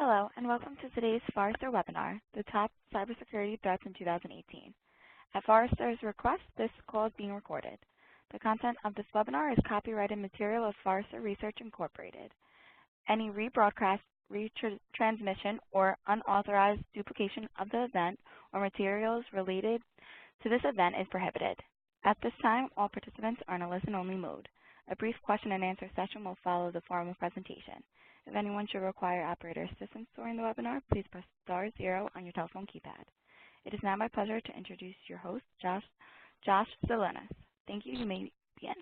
Hello, and welcome to today's Forrester webinar, The Top Cybersecurity Threats in 2018. At Forrester's request, this call is being recorded. The content of this webinar is copyrighted material of Forrester Research Incorporated. Any rebroadcast, retransmission, or unauthorized duplication of the event or materials related to this event is prohibited. At this time, all participants are in a listen-only mode. A brief question and answer session will follow the formal presentation. If anyone should require operator assistance during the webinar, please press *0 on your telephone keypad. It is now my pleasure to introduce your host, Josh Zelenis. Thank you. You may begin.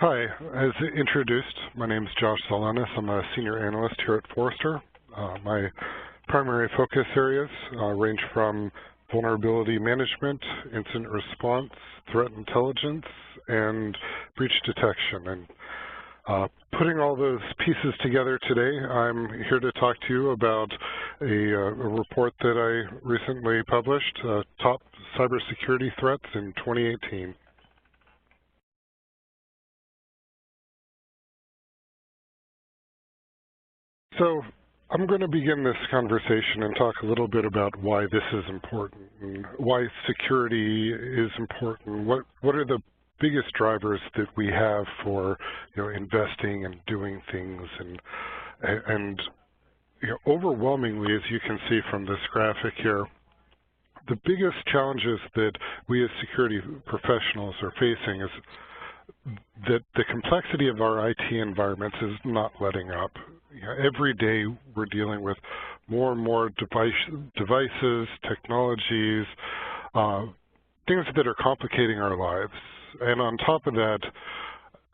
Hi. As introduced, my name is Josh Zelenis. I'm a senior analyst here at Forrester. My primary focus areas range from vulnerability management, incident response, threat intelligence, and breach detection. And putting all those pieces together today, I'm here to talk to you about a report that I recently published, Top Cybersecurity Threats in 2018. So I'm going to begin this conversation and talk a little bit about why this is important and why security is important. What are the biggest drivers that we have for investing and doing things, and overwhelmingly, as you can see from this graphic here, the biggest challenges that we as security professionals are facing is that the complexity of our IT environments is not letting up. Every day we're dealing with more and more devices, technologies, things that are complicating our lives. And on top of that,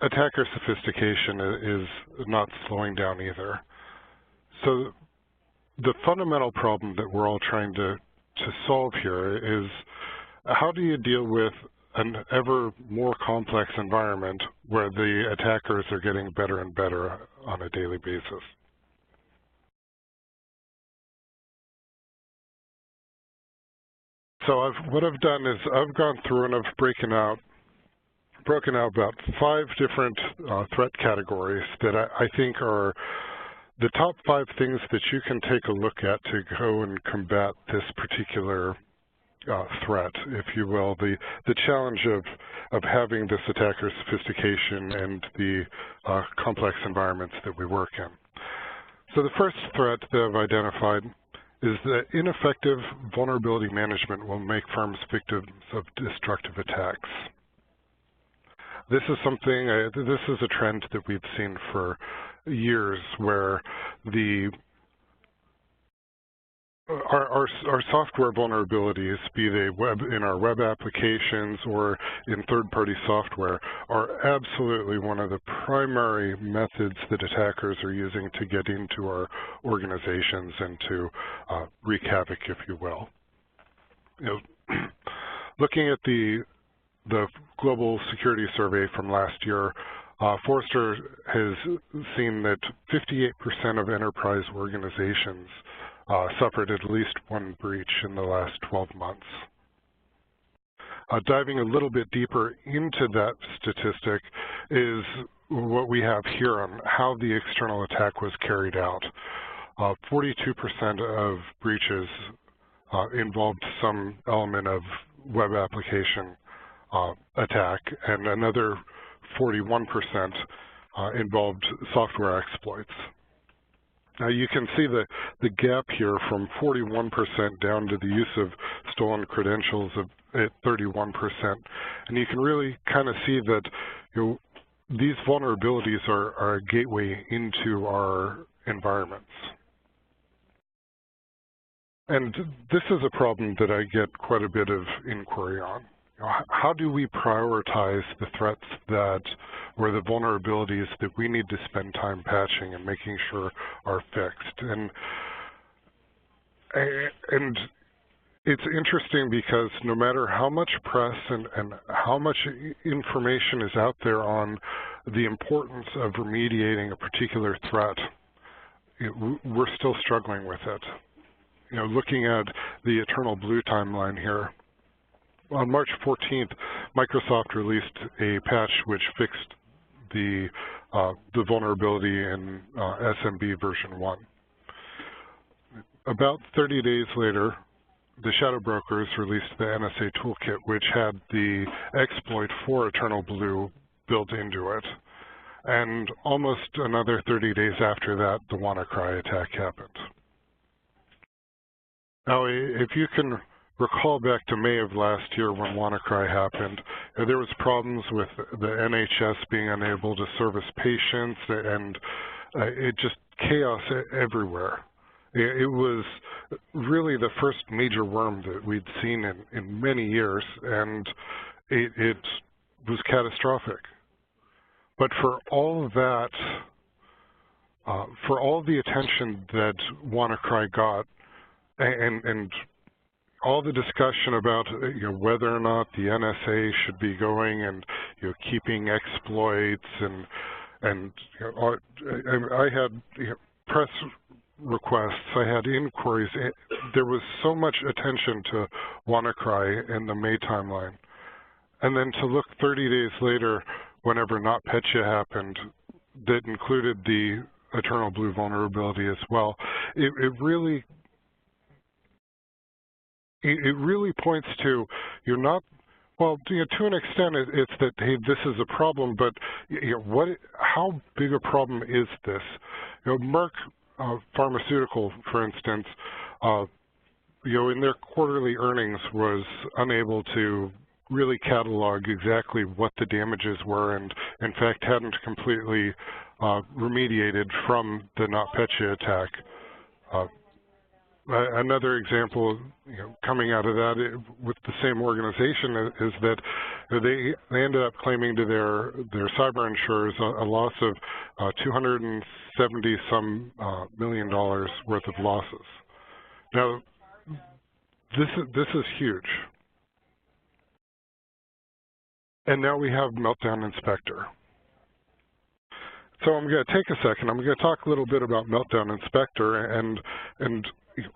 attacker sophistication is not slowing down either. So the fundamental problem that we're all trying to solve here is, how do you deal with an ever more complex environment where the attackers are getting better and better on a daily basis? So what I've done is I've gone through and I've broken out about 5 different threat categories that I think are the top 5 things that you can take a look at to go and combat this particular threat, if you will, the challenge of having this attacker sophistication and the complex environments that we work in. So the first threat that I've identified is that ineffective vulnerability management will make firms victims of destructive attacks. This is something, this is a trend that we've seen for years, where our software vulnerabilities, be they in our web applications or in third-party software, are absolutely one of the primary methods that attackers are using to get into our organizations and to wreak havoc, if you will. Looking at the Global Security Survey from last year, Forrester has seen that 58% of enterprise organizations suffered at least one breach in the last 12 months. Diving a little bit deeper into that statistic is what we have here on how the external attack was carried out. 42% of breaches involved some element of web application attack, and another 41% involved software exploits. Now you can see the gap here from 41% down to the use of stolen credentials at 31%, and you can really kind of see that these vulnerabilities are a gateway into our environments. And this is a problem that I get quite a bit of inquiry on. How do we prioritize the threats or the vulnerabilities that we need to spend time patching and making sure are fixed? And it's interesting because no matter how much press and how much information is out there on the importance of remediating a particular threat, we're still struggling with it. Looking at the Eternal Blue timeline here, on March 14th, Microsoft released a patch which fixed the vulnerability in SMB version 1. About 30 days later, the shadow brokers released the NSA toolkit, which had the exploit for Eternal Blue built into it. And almost another 30 days after that, the WannaCry attack happened. Now, if you can recall back to May of last year when WannaCry happened, there was problems with the NHS being unable to service patients, and it just chaos everywhere. It was really the first major worm that we'd seen in many years, and it was catastrophic. But for all of that, for all the attention that WannaCry got, and all the discussion about whether or not the NSA should be going and keeping exploits, and I had press requests, I had inquiries. There was so much attention to WannaCry in the May timeline, and then to look 30 days later, whenever NotPetya happened, that included the Eternal Blue vulnerability as well. It really points to you're not, well, to an extent it's that, hey, this is a problem, but how big a problem is this? Merck Pharmaceutical, for instance, in their quarterly earnings was unable to really catalog exactly what the damages were, and in fact hadn't completely remediated from the NotPetya attack. Another example, coming out of that with the same organization is that they ended up claiming to their cyber insurers a loss of $270-some million worth of losses. Now, this is huge. And now we have Meltdown Inspector. So I'm going to take a second. I'm going to talk a little bit about Meltdown Inspector and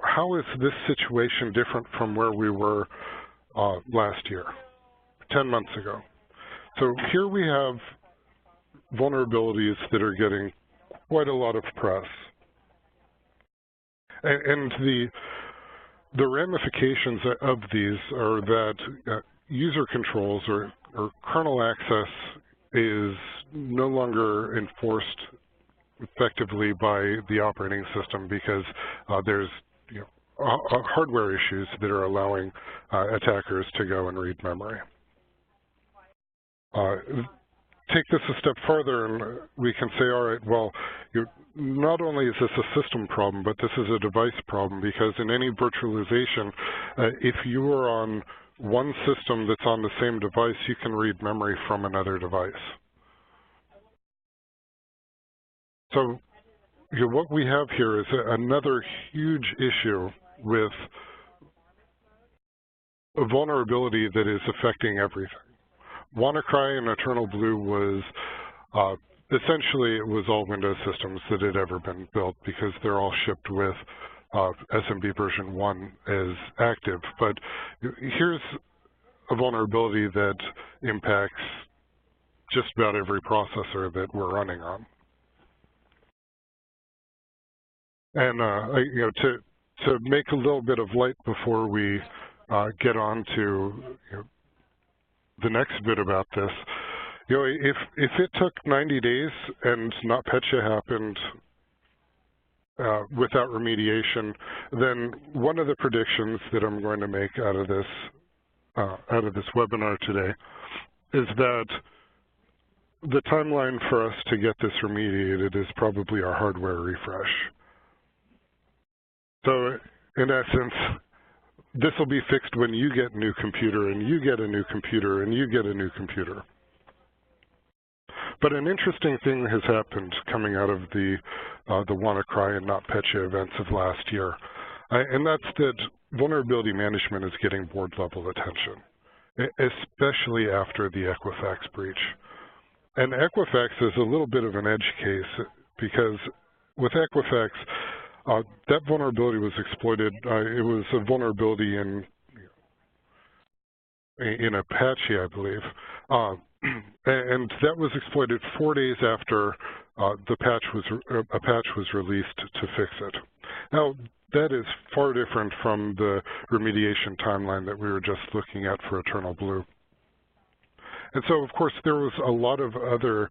how is this situation different from where we were last year, 10 months ago. So here we have vulnerabilities that are getting quite a lot of press. And the ramifications of these are that user controls or kernel access is no longer enforced effectively by the operating system because there's hardware issues that are allowing attackers to go and read memory. Take this a step further and we can say, all right, well, not only is this a system problem, but this is a device problem, because in any virtualization, if you are on one system that's on the same device, you can read memory from another device. So what we have here is another huge issue with a vulnerability that is affecting everything. WannaCry and Eternal Blue was essentially it was all Windows systems that had ever been built because they're all shipped with SMB version 1 as active. But here's a vulnerability that impacts just about every processor that we're running on. And to make a little bit of light before we get on to the next bit about this, if it took 90 days and NotPetya happened without remediation, then one of the predictions that I'm going to make out of this webinar today is that the timeline for us to get this remediated is probably our hardware refresh. So in essence, this will be fixed when you get a new computer and you get a new computer and you get a new computer. But an interesting thing has happened coming out of the WannaCry and NotPetya events of last year, and that's that vulnerability management is getting board-level attention, especially after the Equifax breach. And Equifax is a little bit of an edge case because with Equifax, that vulnerability was exploited. It was a vulnerability in Apache, I believe. and that was exploited 4 days after a patch was released to fix it. Now, that is far different from the remediation timeline that we were just looking at for Eternal Blue. And so, of course, there was a lot of other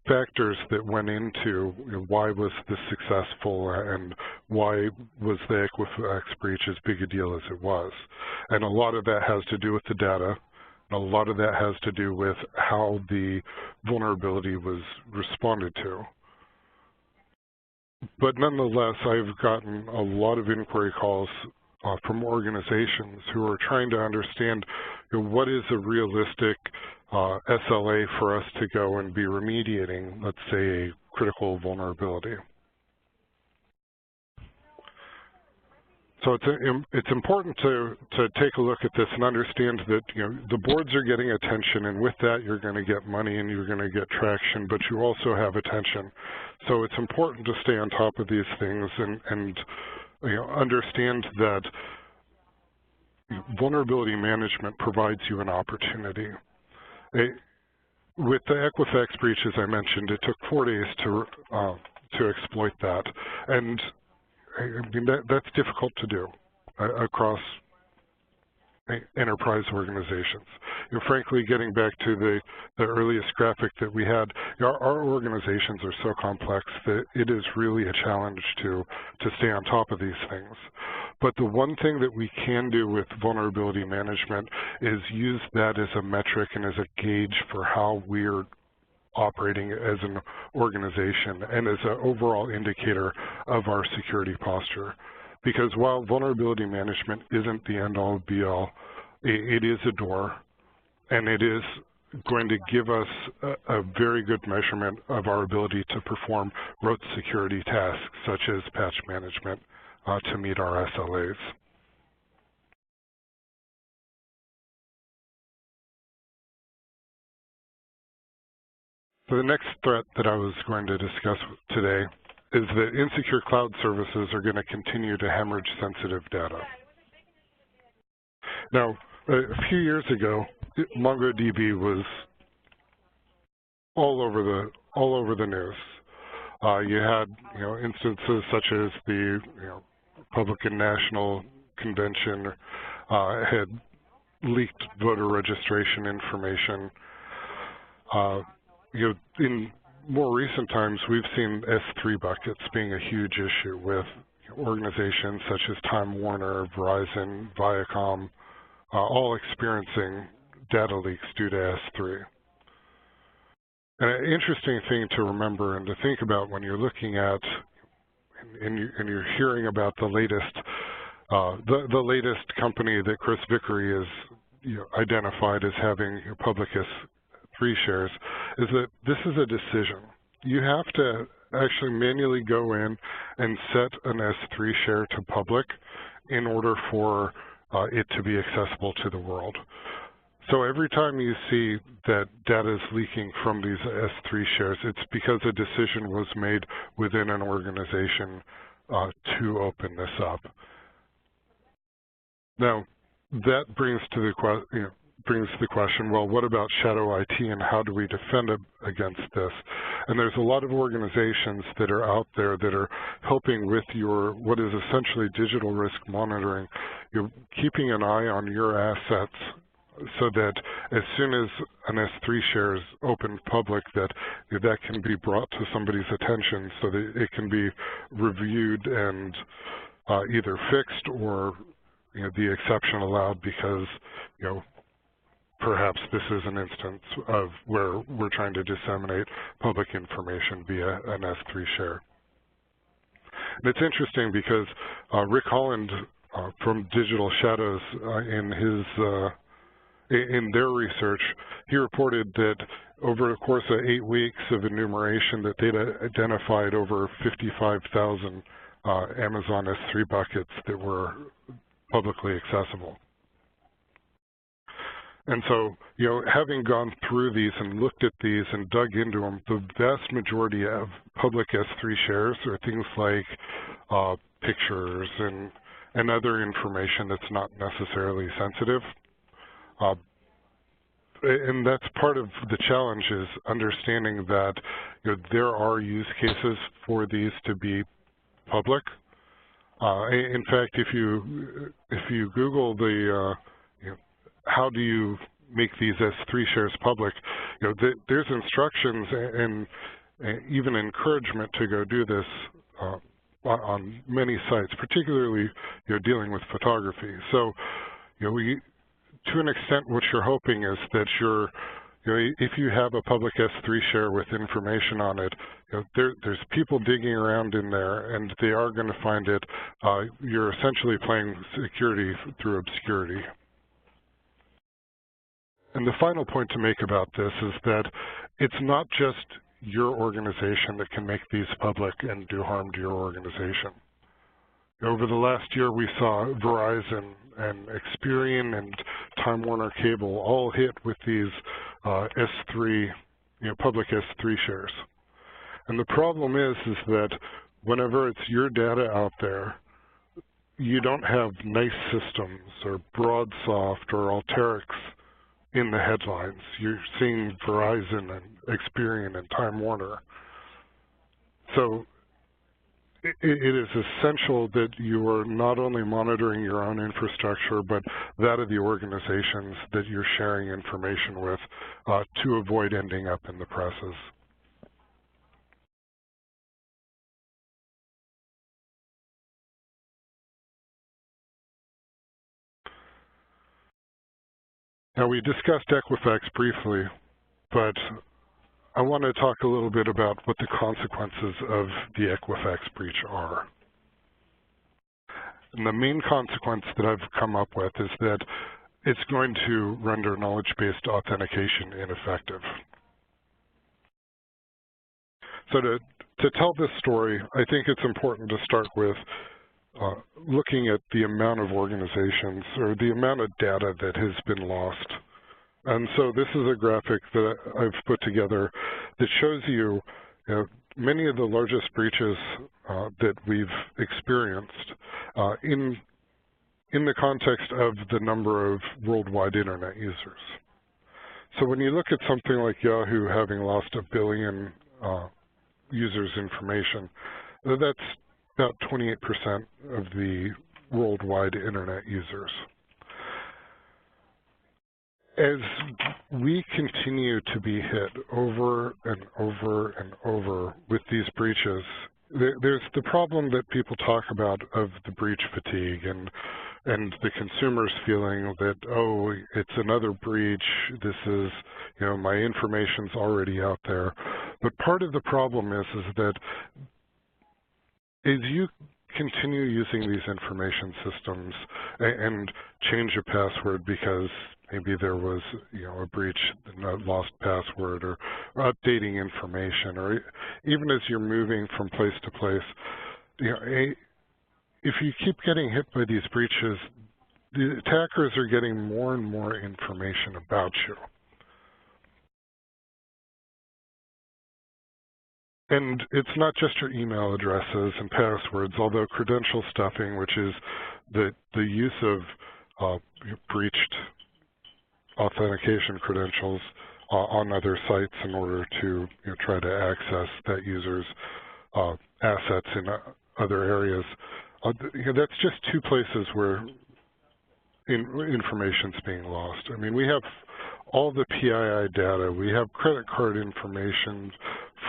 factors that went into why was this successful and why was the Equifax breach as big a deal as it was. And a lot of that has to do with the data. And a lot of that has to do with how the vulnerability was responded to. But nonetheless, I've gotten a lot of inquiry calls from organizations who are trying to understand what is a realistic SLA for us to go and be remediating, let's say, a critical vulnerability. So it's important to take a look at this and understand that the boards are getting attention, and with that you're going to get money and you're going to get traction, but you also have attention. So it's important to stay on top of these things and understand that vulnerability management provides you an opportunity. With the Equifax breach, as I mentioned, it took 4 days to exploit that, and I mean that's difficult to do across enterprise organizations. Frankly, getting back to the earliest graphic that we had, our organizations are so complex that it is really a challenge to stay on top of these things. But the one thing that we can do with vulnerability management is use that as a metric and as a gauge for how we're operating as an organization and as an overall indicator of our security posture. Because while vulnerability management isn't the end-all, be-all, it is a door, and it is going to give us a very good measurement of our ability to perform rote security tasks, such as patch management, to meet our SLAs. So the next threat that I was going to discuss today is that insecure cloud services are going to continue to hemorrhage sensitive data. Now, a few years ago, MongoDB was all over the news. You had instances such as the Republican National Convention had leaked voter registration information. In more recent times, we've seen S3 buckets being a huge issue with organizations such as Time Warner, Verizon, Viacom, all experiencing data leaks due to S3. And an interesting thing to remember and to think about when you're looking at and you're hearing about the latest company that Chris Vickery has identified as having public S3 shares, is that this is a decision. You have to actually manually go in and set an S3 share to public in order for it to be accessible to the world. So every time you see that data is leaking from these S3 shares, it's because a decision was made within an organization to open this up. Now, that brings the question, well, what about shadow IT and how do we defend against this? And there's a lot of organizations that are out there that are helping with what is essentially digital risk monitoring. You're keeping an eye on your assets so that as soon as an S3 share is opened public, that can be brought to somebody's attention so that it can be reviewed and either fixed or the exception allowed because perhaps this is an instance of where we're trying to disseminate public information via an S3 share. And it's interesting because Rick Holland from Digital Shadows in their research, he reported that over the course of 8 weeks of enumeration that they'd identified over 55,000 Amazon S3 buckets that were publicly accessible. And so, having gone through these and looked at these and dug into them, the vast majority of public S3 shares are things like pictures and other information that's not necessarily sensitive. and that's part of the challenge, is understanding that there are use cases for these to be public. In fact, if you Google the how do you make these S3 shares public, there's instructions and even encouragement to go do this on many sites, particularly dealing with photography. So to an extent, what you're hoping is that if you have a public S3 share with information on it, there's people digging around in there, and they are going to find it. You're essentially playing security through obscurity. And the final point to make about this is that it's not just your organization that can make these public and do harm to your organization. Over the last year, we saw Verizon and Experian and Time Warner Cable all hit with these S3, public S3 shares. And the problem is that whenever it's your data out there, you don't have nice systems or BroadSoft or Alteryx in the headlines. You're seeing Verizon and Experian and Time Warner. So it is essential that you are not only monitoring your own infrastructure, but that of the organizations that you're sharing information with to avoid ending up in the presses. Now, we discussed Equifax briefly, but I want to talk a little bit about what the consequences of the Equifax breach are. And the main consequence that I've come up with is that it's going to render knowledge-based authentication ineffective. So to tell this story, I think it's important to start with looking at the amount of organizations or the amount of data that has been lost. And so this is a graphic that I've put together that shows you, many of the largest breaches that we've experienced in the context of the number of worldwide internet users. So when you look at something like Yahoo having lost 1 billion users' information, that's about 28% of the worldwide internet users. As we continue to be hit over and over and over with these breaches, there's the problem that people talk about of the breach fatigue and the consumers feeling that, oh, it's another breach, this is, my information's already out there. But part of the problem is that as you continue using these information systems and change a password because maybe there was, a breach, a lost password, or updating information, or even as you're moving from place to place, if you keep getting hit by these breaches, the attackers are getting more and more information about you. And it's not just your email addresses and passwords, although credential stuffing, which is the use of breached authentication credentials on other sites in order to try to access that user's assets in other areas. That's just two places where information's being lost. I mean, we have all the PII data, we have credit card information,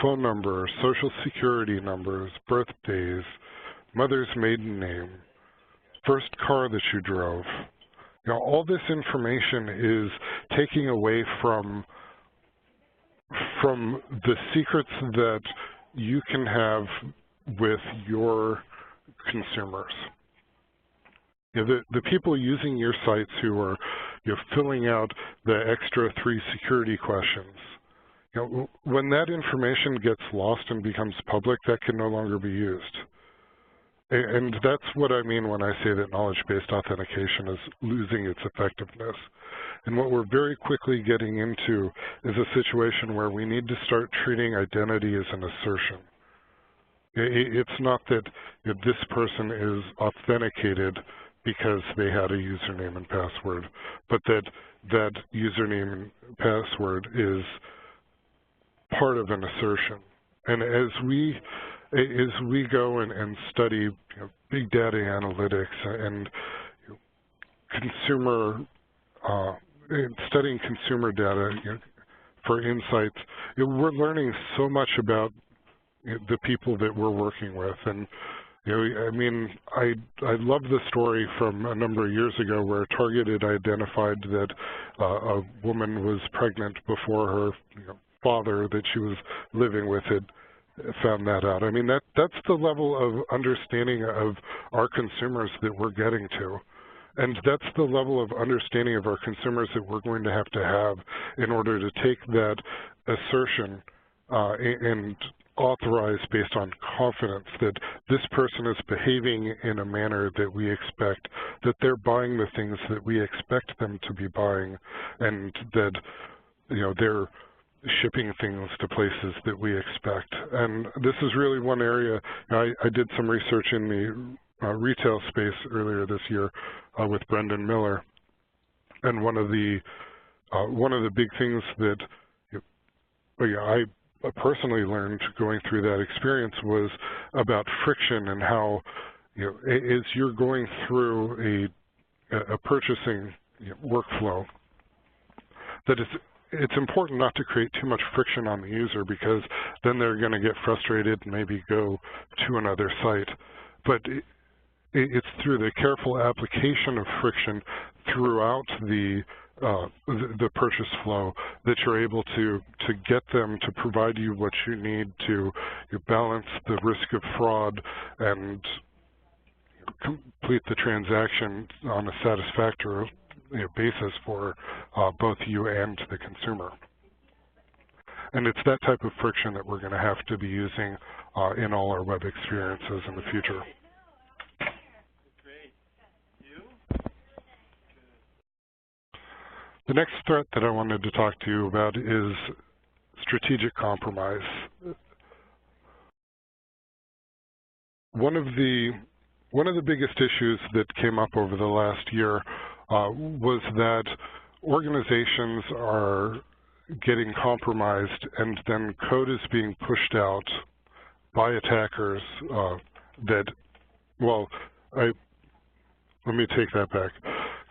phone number, social security numbers, birthdays, mother's maiden name, first car that you drove. All this information is taking away from the secrets that you can have with your consumers. The people using your sites who are filling out the extra 3 security questions, when that information gets lost and becomes public, that can no longer be used. And that's what I mean when I say that knowledge-based authentication is losing its effectiveness. And what we're very quickly getting into is a situation where we need to start treating identity as an assertion. It's not that this person is authenticated because they had a username and password, but that that username and password is part of an assertion. And as we go and study big data analytics and studying consumer data for insights, we're learning so much about the people that we're working with. And I mean, I love the story from a number of years ago where Target had identified that a woman was pregnant before her father that she was living with had found that out. I mean, that's the level of understanding of our consumers that we're getting to. And that's the level of understanding of our consumers that we're going to have in order to take that assertion and authorize based on confidence that this person is behaving in a manner that we expect, that they're buying the things that we expect them to be buying, and that they're shipping things to places that we expect. And this is really one area. I did some research in the retail space earlier this year with Brendan Miller, and one of the big things that I personally learned going through that experience was about friction and how as you're going through a purchasing workflow, that it's important not to create too much friction on the user, because then they're going to get frustrated and maybe go to another site. But it's through the careful application of friction throughout the purchase flow that you're able to get them to provide you what you need to balance the risk of fraud and complete the transaction on a satisfactory basis for both you and the consumer. And it's that type of friction that we're going to have to be using in all our web experiences in the future. The next threat that I wanted to talk to you about is strategic compromise. One of the biggest issues that came up over the last year was that organizations are getting compromised, and then code is being pushed out by attackers let me take that back.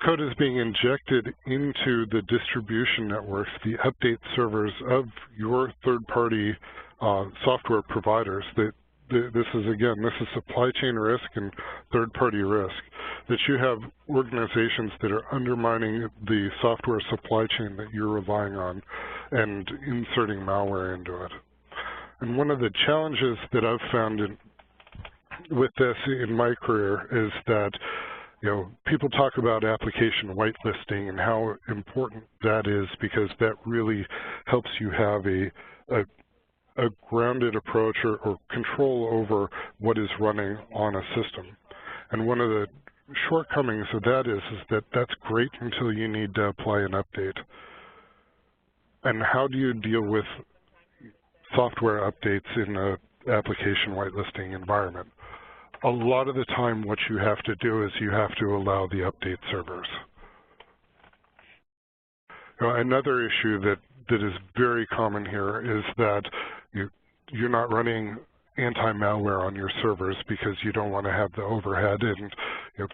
Code is being injected into the distribution networks, the update servers of your third-party software providers. This is supply chain risk and third-party risk, that you have organizations that are undermining the software supply chain that you're relying on and inserting malware into it. And one of the challenges that I've found with this in my career is that people talk about application whitelisting and how important that is, because that really helps you have a grounded approach or control over what is running on a system. And one of the shortcomings of that is that that's great until you need to apply an update. And how do you deal with software updates in an application whitelisting environment? A lot of the time what you have to do is you have to allow the update servers. Another issue that is very common here is that you're not running anti-malware on your servers because you don't want to have the overhead, and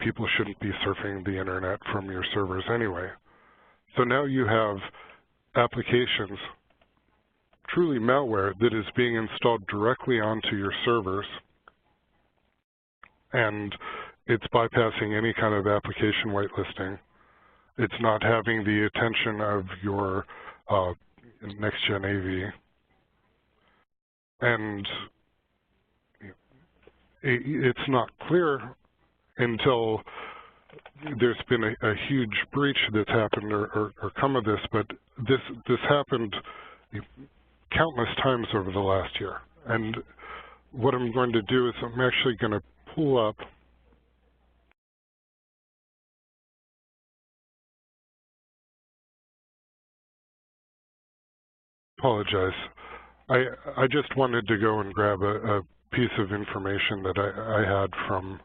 people shouldn't be surfing the internet from your servers anyway. So now you have applications, truly malware, that is being installed directly onto your servers, and it's bypassing any kind of application whitelisting. It's not having the attention of your next-gen AV. And it's not clear until there's been a huge breach that's happened or come of this, but this happened countless times over the last year. And what I'm going to do is I'm actually going to pull up apologize. I just wanted to go and grab a piece of information that I had from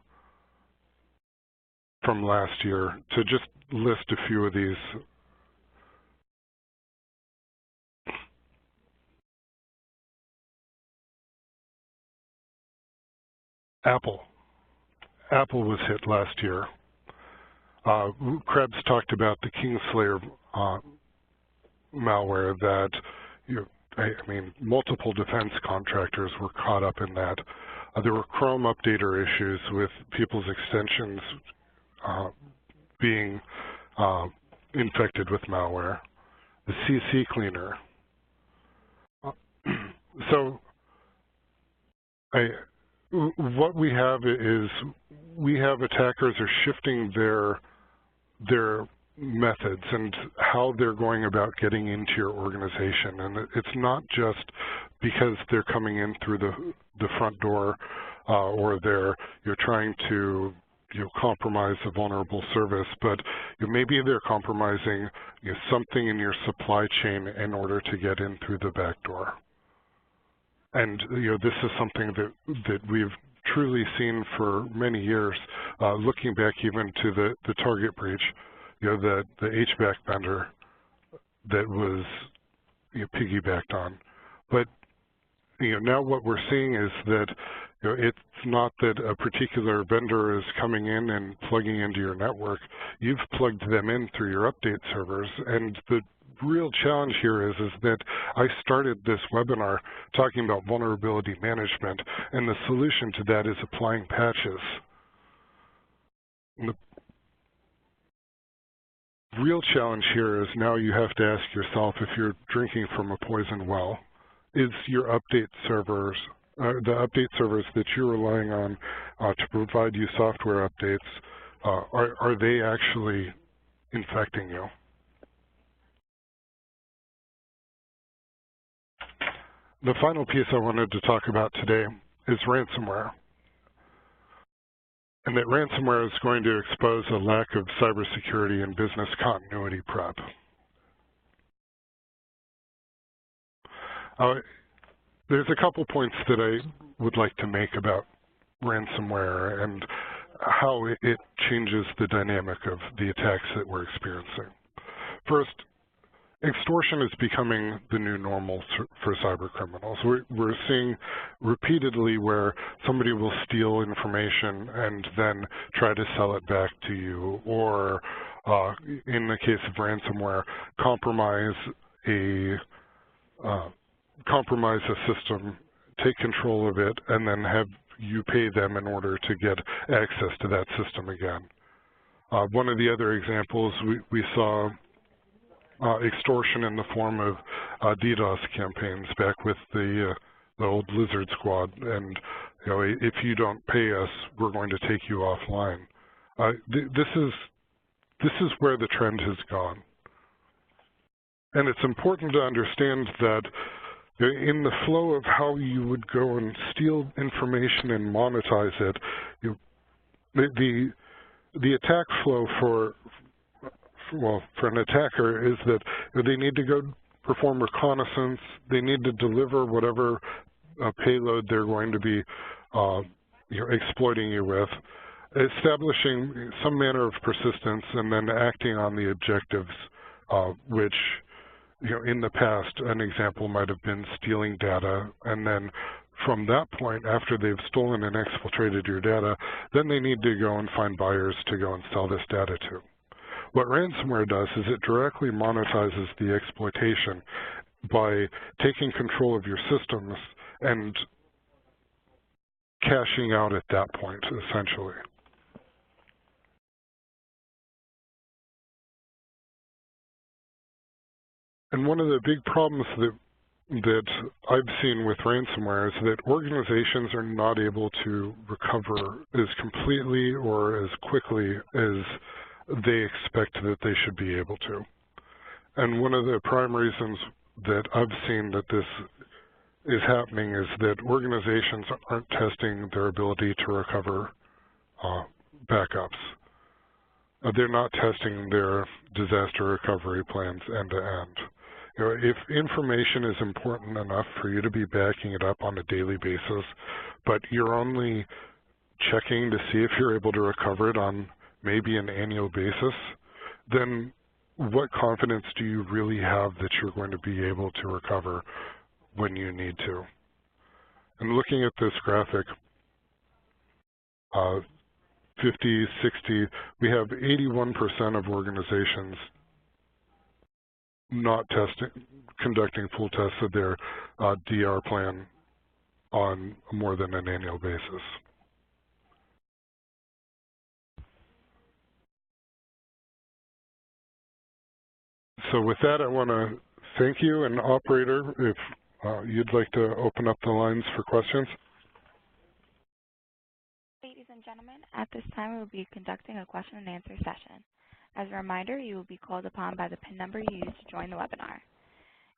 last year to just list a few of these Apple. Apple was hit last year. Krebs talked about the Kingslayer malware that, I mean, multiple defense contractors were caught up in that. There were Chrome updater issues with people's extensions being infected with malware. The CC cleaner. So what we have is attackers are shifting their methods and how they're going about getting into your organization. And it's not just because they're coming in through the front door or you're trying to compromise a vulnerable service, but maybe they're compromising something in your supply chain in order to get in through the back door. And this is something that we've truly seen for many years, looking back even to the Target breach, the HVAC vendor that was piggybacked on. But now what we're seeing is that it's not that a particular vendor is coming in and plugging into your network. You've plugged them in through your update servers, and the real challenge here is that I started this webinar talking about vulnerability management, and the solution to that is applying patches. And the real challenge here is now you have to ask yourself, if you're drinking from a poison well, is your update servers, the update servers that you're relying on to provide you software updates, are they actually infecting you? The final piece I wanted to talk about today is ransomware. And that ransomware is going to expose a lack of cybersecurity and business continuity prep. There's a couple points that I would like to make about ransomware and how it changes the dynamic of the attacks that we're experiencing. First, extortion is becoming the new normal for cyber criminals. We're seeing repeatedly where somebody will steal information and then try to sell it back to you, or in the case of ransomware, compromise a system, take control of it, and then have you pay them in order to get access to that system again. One of the other examples, we saw extortion in the form of DDoS campaigns back with the old Lizard Squad, and if you don't pay us, we're going to take you offline. This is where the trend has gone, and it's important to understand that in the flow of how you would go and steal information and monetize it, the attack flow for an attacker is that they need to go perform reconnaissance, they need to deliver whatever payload they're going to be exploiting you with, establishing some manner of persistence, and then acting on the objectives, which in the past, an example might have been stealing data, and then from that point, after they've stolen and exfiltrated your data, then they need to go and find buyers to go and sell this data to. What ransomware does is it directly monetizes the exploitation by taking control of your systems and cashing out at that point, essentially. And one of the big problems that I've seen with ransomware is that organizations are not able to recover as completely or as quickly as they expect that they should be able to. And one of the prime reasons that I've seen that this is happening is that organizations aren't testing their ability to recover backups. They're not testing their disaster recovery plans end to end. If information is important enough for you to be backing it up on a daily basis, but you're only checking to see if you're able to recover it on maybe an annual basis, then what confidence do you really have that you're going to be able to recover when you need to? And looking at this graphic, 50, 60, we have 81% of organizations not conducting full tests of their DR plan on more than an annual basis. So with that, I want to thank you, and operator, if you'd like to open up the lines for questions. Ladies and gentlemen, at this time we will be conducting a question and answer session. As a reminder, you will be called upon by the PIN number you used to join the webinar.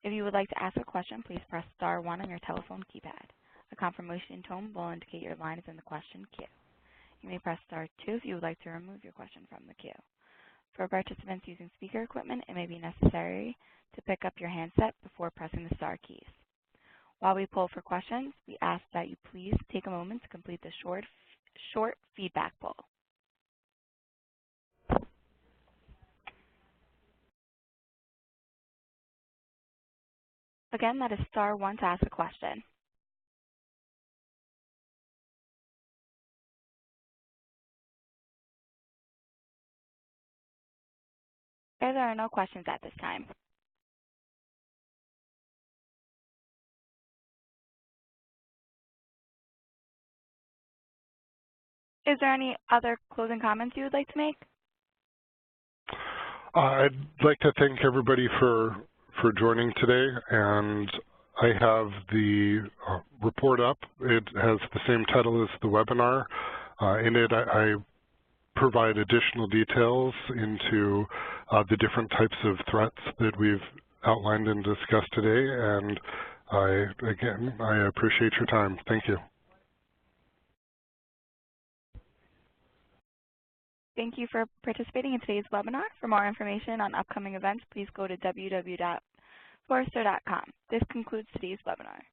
If you would like to ask a question, please press *1 on your telephone keypad. A confirmation tone will indicate your line is in the question queue. You may press *2 if you would like to remove your question from the queue. For participants using speaker equipment, it may be necessary to pick up your handset before pressing the star keys. While we poll for questions, we ask that you please take a moment to complete the short feedback poll. Again, that is *1 to ask a question. There are no questions at this time. Is there any other closing comments you would like to make? I'd like to thank everybody for joining today, and I have the report up. It has the same title as the webinar. In it, I provide additional details into the different types of threats that we've outlined and discussed today, and I appreciate your time. Thank you. Thank you for participating in today's webinar. For more information on upcoming events, please go to www.forrester.com. This concludes today's webinar.